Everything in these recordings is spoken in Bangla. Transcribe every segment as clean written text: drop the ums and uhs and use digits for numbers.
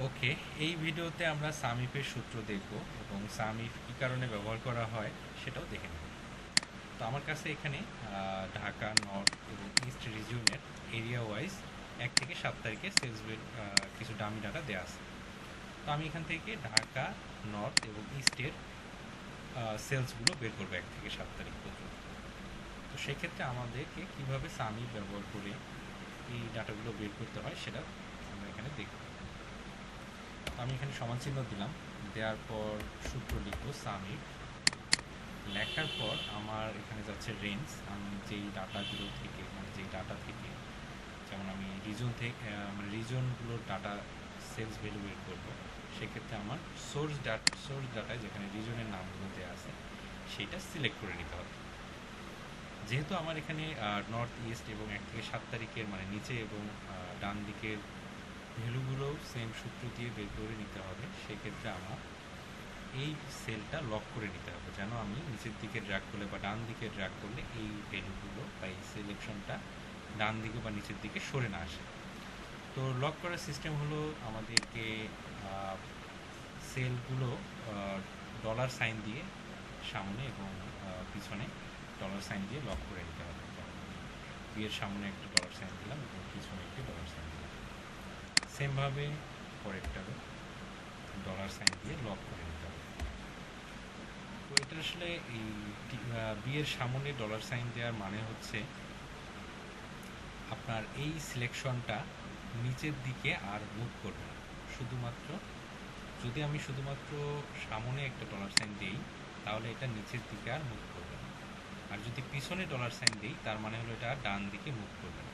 ওকে, এই ভিডিওতে আমরা সামিপের সূত্র দেখব এবং সামিপ কী কারণে ব্যবহার করা হয় সেটাও দেখে নেব। তো আমার কাছে এখানে ঢাকা নর্থ এবং ইস্ট রিজিয়নের এরিয়া ওয়াইজ 1 থেকে 7 তারিখে সেলস বের কিছু ডামি ডাটা দেওয়া আছে। তো আমি এখান থেকে ঢাকা নর্থ এবং ইস্টের সেলসগুলো বের করবো 1 থেকে 7 তারিখ পর্যন্ত। তো সেক্ষেত্রে আমাদেরকে কীভাবে সামিপ ব্যবহার করে এই ডাটাগুলো বের করতে হয় সেটা আমরা এখানে দেখব। আমি এখানে সমানচিহ্ন দিলাম, দেওয়ার পর সূত্র লিখব সামিট। লেখার পর আমার এখানে যাচ্ছে রেঞ্জ। আমি যেই ডাটাগুলো থেকে যেই ডাটা থেকে, যেমন আমি রিজন থেকে রিজনগুলোর ডাটা সেলস ভ্যালু বের করবো, সেক্ষেত্রে আমার সোর্স ডাটায় যেখানে রিজনের নামগুলো দেওয়া আছে সেইটা সিলেক্ট করে নিতে হবে। যেহেতু আমার এখানে নর্থ ইস্ট এবং 1 থেকে 7 তারিখের নিচে এবং ডান দিকের ভ্যালুগুলো সেম সূত্র দিয়ে বের করে নিতে হবে, সেক্ষেত্রে আমার এই সেলটা লক করে নিতে হবে, যেন আমি নিচের দিকে ড্র্যাগ করলে বা ডান দিকে ড্র্যাগ করলে এই ভ্যালুগুলো বা এই সিলেকশনটা ডান দিকে বা নিচের দিকে সরে না আসে। তো লক করার সিস্টেম হলো আমাদেরকে সেলগুলো ডলার সাইন দিয়ে সামনে এবং পিছনে ডলার সাইন দিয়ে লক করে নিতে হবে। বিয়ের সামনে একটা ডলার সাইন দিলাম এবং পিছনে একটি ডলার সাইন দিলাম। সেমভাবে পরেরটারও ডলার সাইন দিয়ে লক করে নিতে হবে। তো এটা আসলে এই বিয়ের সামনে ডলার সাইন দেওয়ার মানে হচ্ছে আপনার এই সিলেকশনটা নিচের দিকে আর মুভ করবে না। শুধুমাত্র যদি আমি শুধুমাত্র সামনে একটা ডলার সাইন দিই, তাহলে এটা নিচের দিকে আর মুভ করবে না। আর যদি পিছনে ডলার সাইন দিই, তার মানে হলো এটা ডান দিকে মুভ করবে না।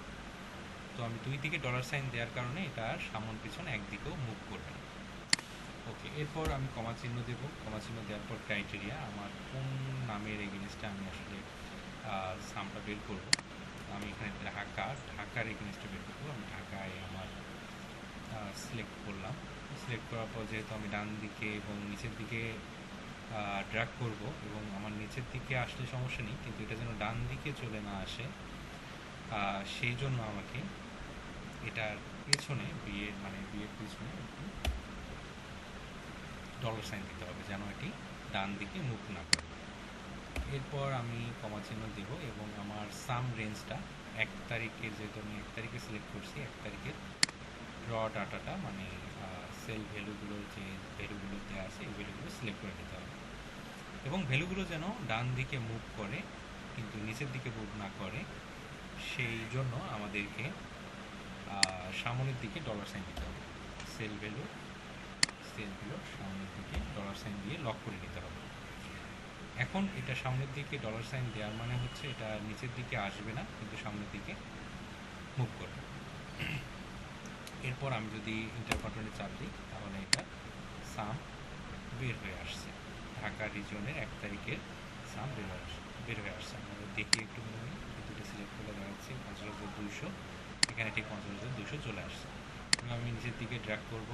তো আমি দুই দিকে ডলার সাইন দেওয়ার কারণে এটা আর সামন পিছন একদিকেও মুভ করবে না। ওকে, এরপর আমি কমা চিহ্ন দেব। কমা চিহ্ন দেওয়ার পর ক্রাইটেরিয়া, আমার কোন নামের এগেনস্টে আমি আসলে সামটা বের করবো। আমি এখানে ঢাকার এগেনস্টে বের করবো। আমি ঢাকায় আমার সিলেক্ট করলাম। সিলেক্ট করার পর যেহেতু আমি ডান দিকে এবং নিচের দিকে ড্র্যাগ করব, এবং আমার নিচের দিকে আসলে সমস্যা নেই, কিন্তু এটা যেন ডান দিকে চলে না আসে, সেই জন্য আমাকে এটার পেছনে বিয়ের পিছনে ডলার সাইন দিতে হবে, যেন এটি ডান দিকে মুভ না করে। এরপর আমি কমা চিহ্ন দেব এবং আমার সাম রেঞ্জটা 1 তারিখের, যেহেতু আমি 1 তারিখে সিলেক্ট করছি, 1 তারিখের র ডাটাটা সেল ভ্যালুগুলোর যে ভ্যালুগুলো দেওয়া আছে এই ভ্যালুগুলো সিলেক্ট করে নিতে হবে, এবং ভ্যালুগুলো যেন ডান দিকে মুভ করে কিন্তু নিচের দিকে মুভ না করে, সেই জন্য আমাদেরকে সামনের দিকে ডলার সাইন দিতে হবে। সেলগুলো সামনের দিকে ডলার সাইন দিয়ে লক করে নিতে হবে। এখন এটা সামনের দিকে ডলার সাইন দেওয়ার মানে হচ্ছে এটা নিচের দিকে আসবে না, কিন্তু সামনের দিকে মুভ করবে। এরপর আমি যদি ইন্টার বাটনে চাপ দিই, তাহলে এটা সাম বের হয়ে আসছে। ঢাকা রিজিয়নের 1 তারিখের সাম বের হয়ে আসছে। আমরা দেখি একটু দুটো সিলেক্ট করে দেখা যাচ্ছে ৫০,২০০, এখানে ঠিক ৫০,২০০ চলে আসছে। আমি নিচের দিকে ড্র্যাগ করব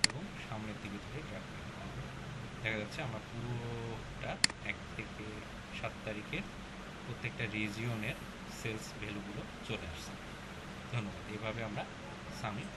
এবং সামনের দিকে থেকে ড্র্যাগ করব, দেখা যাচ্ছে আমার পুরোটা 1 থেকে 7 তারিখের প্রত্যেকটা রিজিয়নের সেলস ভ্যালুগুলো চলে আসছে। ধন্যবাদ। এভাবে আমরা সামিট